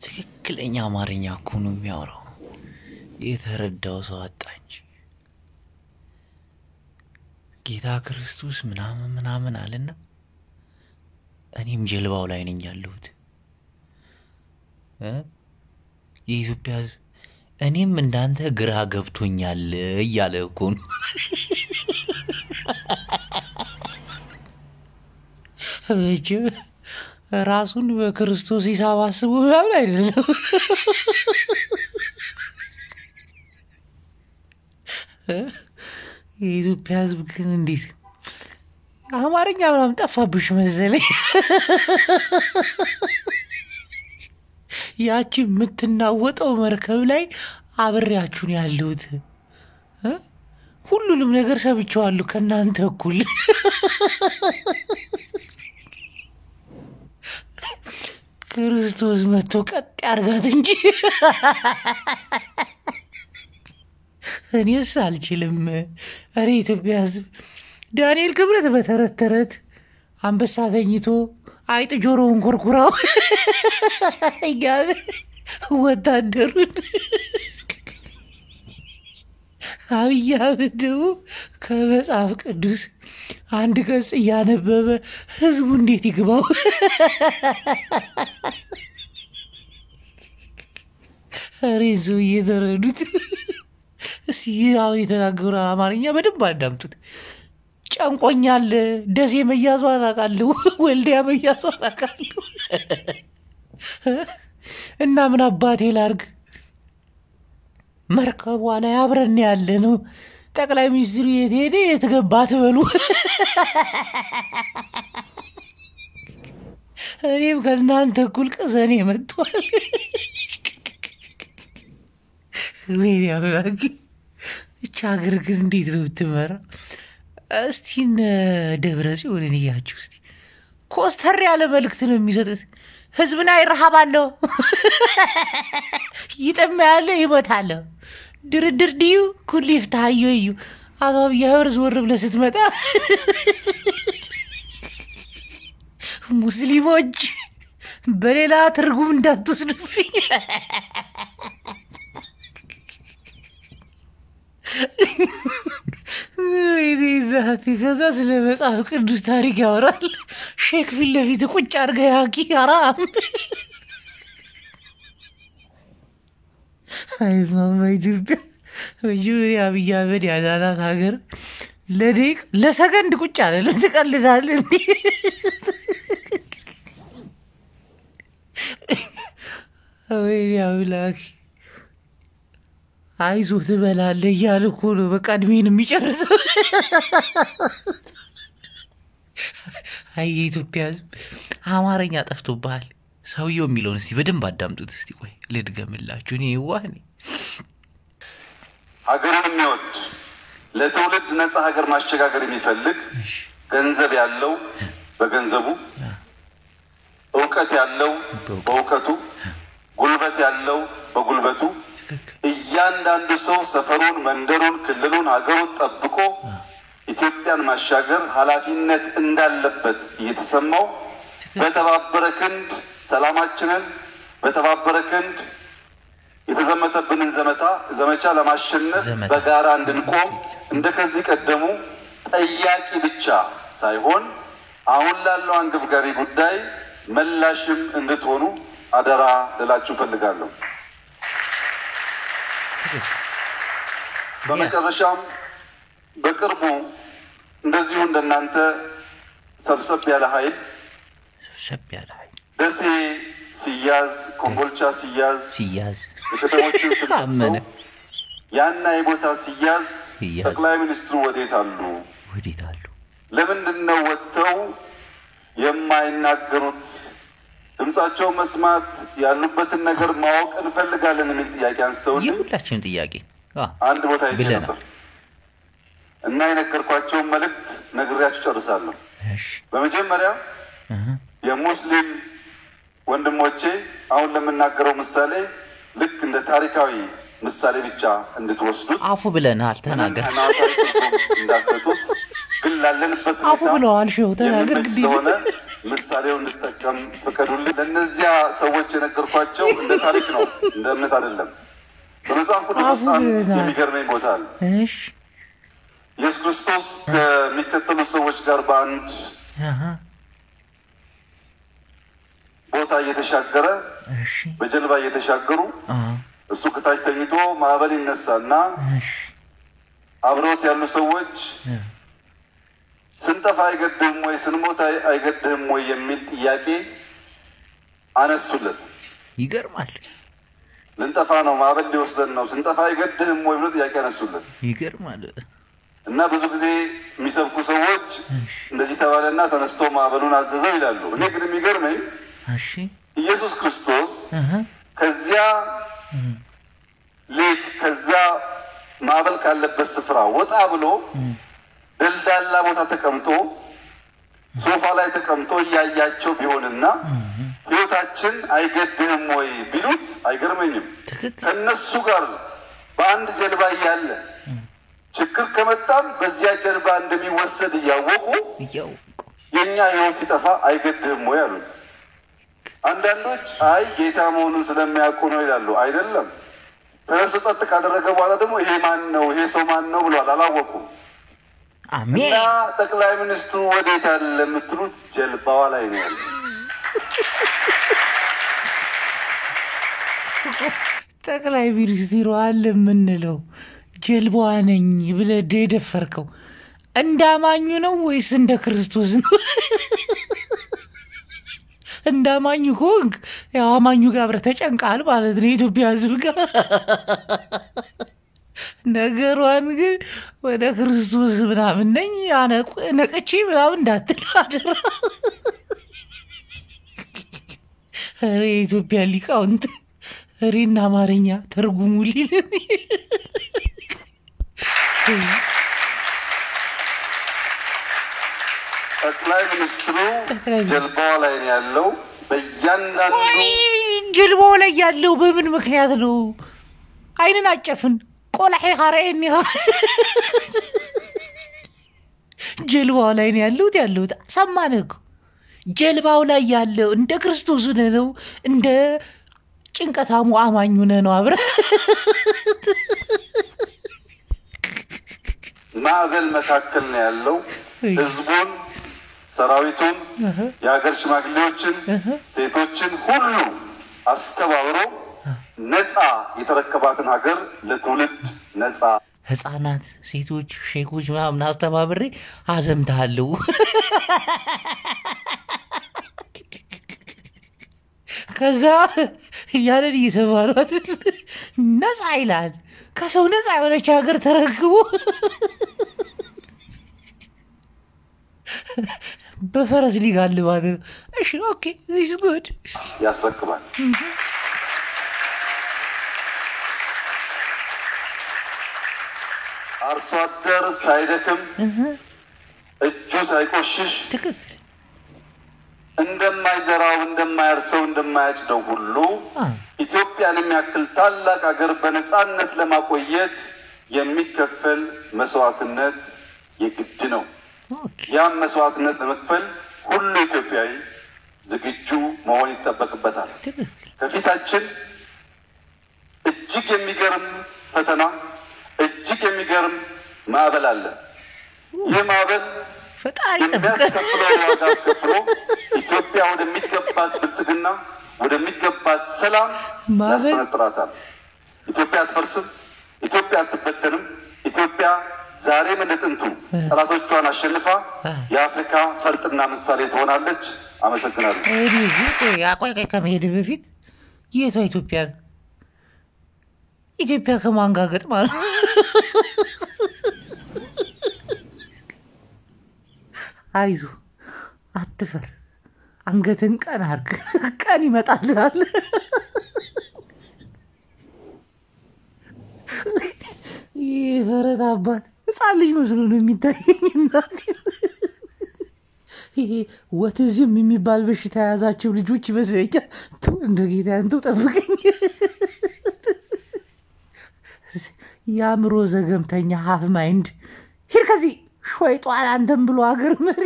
ትክክለኛ አማርኛ እኮ ነው የሚያወራው የተረዳው ሰው አጣንጂ ጌታ ክርስቶስ ምናምን አለና እኔም ጀልባው ላይ ነኝ ያለሁት የኢትዮጵያ እኔም እንዳንተ ግራ ገብቶኛል እያለ እኮ ነው ራሱን በክርስቶስ ሂሳብ አስቦ ምናምን አይደለም የኢትዮጵያ ሕዝብ ግን እንዴት አማርኛ ምናምን ጠፋብሽ መሰለኝ ያቺ የምትናወጠው መርከብ ላይ አብሬያችሁ ነው ያለሁት ሁሉንም ነገር ሰምቼዋለሁ ከናንተ እኩል ክርስቶስ መጥቶ ቀጥ ያርጋት እንጂ እኔስ አልችልም አሬ ኢትዮጵያ ሕዝብ ዳንኤል ክብረት በተረተረት አንበሳ ተኝቶ አይጥ ጆሮውን ኮርኩራው ይጋብ ወታደሩን አብያብዱ ከመጽሐፍ ቅዱስ አንድ ገጽ ያነበበ ህዝቡ እንዴት ይግባው አሬዞ እየተረዱት ሲያው የተናገሩ አማርኛ በደንብ አዳምጡት ጨንቆኛል ደሴ መያዙ አላቃለሁ ወልዲያ መያዙ አላቃለሁ እና ምን አባቴ ላርግ መርከቧ ላይ አብረን ያለነው ጠቅላይ ሚኒስትሩ የት ሄደ የት ገባ ትበሉ እኔም ከእናንተ እኩል ቅዘኔ መጥቷል ወይኔ አምላክ እቻ ሀገር ግን እንዴት ነው የምትመራ እስቲን ደብረ ጽዮንን እያችሁ እስቲ ኮስተር ያለ መልእክት ነው የሚሰጡት ህዝብና ይረሃባለሁ ይጠማያለ ይሞታል ድርድር ዲዩ ኩል ይፍታዩ እዩ አባብ ያወር ዞር ብለ ስትመጣ ሙስሊሞች በሌላ ትርጉም እንዳትወስዱብኝ ይዲዛቲ ከዛ ስለ መጽሐፍ ቅዱስ ታሪክ ያወራል ሼክ ፊት ለፊት ቁጭ አድርገ ያቂ አራም አይ ማማ ኢትዮጵያ ወጁሪ አብይ አህመድ ያዳናት ሀገር ለደቂቅ ለሰከንድ ቁጭ አለ ለተቀልዳል እንዴ ወይኔ አምላክ አይዞህ ትበላለህ እያለ እኮ ነው በቃ እድሜን የሚጨርሰው አይ የኢትዮጵያ ሕዝብ አማርኛ ጠፍቶብሃል ሰውየው የሚለውን እስቲ በደንብ አዳምጡት እስቲ ቆይ ልድገምላችሁ እኔ ይዋህኔ ሀገርን የሚወድ ለትውልድ ነፃ ሀገር ማሸጋገር የሚፈልግ ገንዘብ ያለው በገንዘቡ ዕውቀት ያለው በዕውቀቱ ጉልበት ያለው በጉልበቱ እያንዳንዱ ሰው ሰፈሩን መንደሩን ክልሉን ሀገሩን ጠብቆ ኢትዮጵያን ማሻገር ኃላፊነት እንዳለበት እየተሰማው በተባበረ ክንድ ሰላማችንን በተባበረ ክንድ የተዘመተብንን ዘመቻ ለማሸነፍ በጋራ እንድንቆም እንደከዚህ ቀደሙ ጠያቂ ብቻ ሳይሆን አሁን ላለው አንገብጋቢ ጉዳይ መላሽም እንድትሆኑ አደራ ልላችሁ ፈልጋለሁ። በመጨረሻም በቅርቡ እንደዚሁ እንደናንተ ሰብሰብ ያለ ኃይል ደሴ ሲያዝ ኮምቦልቻ ሲያዝ ከተሞችን ስልጣን ያና የቦታ ሲያዝ ጠቅላይ ሚኒስትሩ ወዴት አሉ ለምንድነው ወጥተው የማይናገሩት ድምጻቸው መስማት ያሉበትን ነገር ማወቅ እንፈልጋለን የሚል ጥያቄ አንስተውልኝ የሁላችን ጥያቄ አንድ ቦታ ይነበር እና የነገርኳቸው መልእክት ነግሬያችሁ ጨርሳለሁ እሺ በመጀመሪያ የሙስሊም ወንድሞቼ አሁን ለምናገረው ምሳሌ ልክ እንደ ታሪካዊ ምሳሌ ብቻ እንድትወስዱት አፉ ብለናል ተናገር እንዳትሰጡት ግን ላለንበት አፉ ብለዋል ሸው ተናገር ግዴታ ምሳሌው እንድጠቀም ፍቀዱልኝ። ለእነዚያ ሰዎች የነገርኳቸው እንደ ታሪክ ነው፣ እንደ እምነት አይደለም። በመጽሐፍ ቅዱስ ውስጥ አንድ የሚገርመኝ ቦታ አለ። ኢየሱስ ክርስቶስ ከሚከተሉት ሰዎች ጋር በአንድ ቦታ እየተሻገረ በጀልባ እየተሻገሩ እሱ ከታች ተኝቶ ማዕበል ይነሳና አብረውት ያሉ ሰዎች ስንጠፋ አይገድህም ወይ ስንሞት አይገድህም ወይ የሚል ጥያቄ አነሱለት። ይገርማል። ልንጠፋ ነው፣ ማዕበል ሊወስደን ነው፣ ስንጠፋ አይገድህም ወይ ብሎ ጥያቄ አነሱለት። ይገርማል። እና ብዙ ጊዜ የሚሰብኩ ሰዎች እንደዚህ ተባለና ተነስቶ ማዕበሉን አዘዘው ይላሉ። እኔ ግን የሚገርመኝ ኢየሱስ ክርስቶስ ከዚያ ሌት ከዛ ማዕበል ካለበት ስፍራ ወጣ ብሎ ደልዳላ ቦታ ተቀምጦ ሶፋ ላይ ተቀምጦ እያያቸው ቢሆንና ሕይወታችን አይገድህም ወይ ቢሉት አይገርመኝም። ከነሱ ጋር በአንድ ጀልባ እያለ ችግር ከመጣም በዚያ ጀልባ እንደሚወሰድ እያወቁ የኛ ሕይወት ሲጠፋ አይገድህም ወይ አሉት። አንዳንዶች አይ ጌታ መሆኑን ስለሚያውቁ ነው ይላሉ። አይደለም። ተነስቶ ጸጥ ካደረገ በኋላ ደግሞ ይሄ ማን ነው ይሄ ሰው ማን ነው ብሏል። አላወቁም። አሜን። እና ጠቅላይ ሚኒስትሩ ወዴት አለ የምትሉት ጀልባዋ ላይ ነው ያለው። ጠቅላይ ሚኒስትሩ አለ የምንለው ጀልባዋ ነኝ ብለህ ደፈርከው እንዳማኙ ነው ወይስ እንደ ክርስቶስ ነው? እንዳማኙ ኮንክ ያው አማኙ ጋር አብረህ ተጨንቃል ማለት ነው የኢትዮጵያ ሕዝብ ጋር። ነገሯን ግን ወደ ክርስቶስ ምናምን ነኝ ነቅቼ ምናምን እንዳትል አደራ። ኧረ የኢትዮጵያ ሊቃውንት ሬና አማርኛ ተርጉሙልኝ። ጠቅላይ ሚኒስትሩ ጀልባዋ ላይ ነው ያለው። በእያንዳንዱ ጀልባው ላይ ያለው በምን ምክንያት ነው? አይንን አጨፍን ቆላሄ ኻረኤኒ ጀልባው ላይ ነው ያለሁት። ሰማንህ እኮ ጀልባው ላይ ያለው እንደ ክርስቶስ ነው፣ እንደ ጭንቀታሙ አማኙ ነው። አብረህ ማዕበል መካከል ነው ያለው። ህዝቡን፣ ሰራዊቱን፣ የሀገር ሽማግሌዎችን፣ ሴቶችን ሁሉ አስተባብሮ ነፃ የተረከባትን ሀገር ለትውልድ ነፃ ህፃናት፣ ሴቶች፣ ሼኮች ምናምን አስተባብሬ አዘምታለሁ። ከዛ እያለን እየሰማሩ ነፃ ይላል። ከሰው ነፃ የሆነች ሀገር ተረክቦ በፈረስ ሊጋልባት ነው። እሺ ኦኬ ዚስ ጉድ ያስረክባል። አርሶ አደር ሳይደክም እጁ ሳይቆሽሽ እንደማይዘራው እንደማያርሰው እንደማያጭደው ሁሉ ኢትዮጵያን የሚያክል ታላቅ ሀገር በነፃነት ለማቆየት የሚከፈል መስዋዕትነት የግድ ነው። ያም መስዋዕትነት ለመክፈል ሁሉ ኢትዮጵያዊ ዝግጁ መሆን ይጠበቅበታል። ከፊታችን እጅግ የሚገርም ፈተና፣ እጅግ የሚገርም ማዕበል አለ። ይህ ማዕበል የሚያስከፍለው ዋጋ አስከፍሎ ኢትዮጵያ ወደሚገባት ብልጽግና፣ ወደሚገባት ሰላም ያስፈነጥራታል። ኢትዮጵያ አትፈርስም። ኢትዮጵያ አትበተንም። ኢትዮጵያ ዛሬም እንደ ጥንቱ ጠላቶቿን አሸንፋ የአፍሪካ ፈርጥና ምሳሌ ትሆናለች። አመሰግናለሁ። ቆይ ከመሄድ በፊት የቷ ኢትዮጵያ ከማን ጋር ገጥማ ነው? አይዞ አትፈር፣ አንገትን ቀን አርግ፣ ቀን ይመጣልሃል። ይህ ፈረት አባት ህፃን ልጅ መስሎ ነው የሚታየኝ። እናቴ ይሄ ወትዝም የሚባል በሽታ የያዛቸው ልጆች ይመስለኛል። እንደ ጌታ እንተው ጠብቀኝ። የአእምሮ ዘገምተኛ ሀፍ ማይንድ ሂድ ከዚህ ሾይጧል አንተም ብሎ አገር መሪ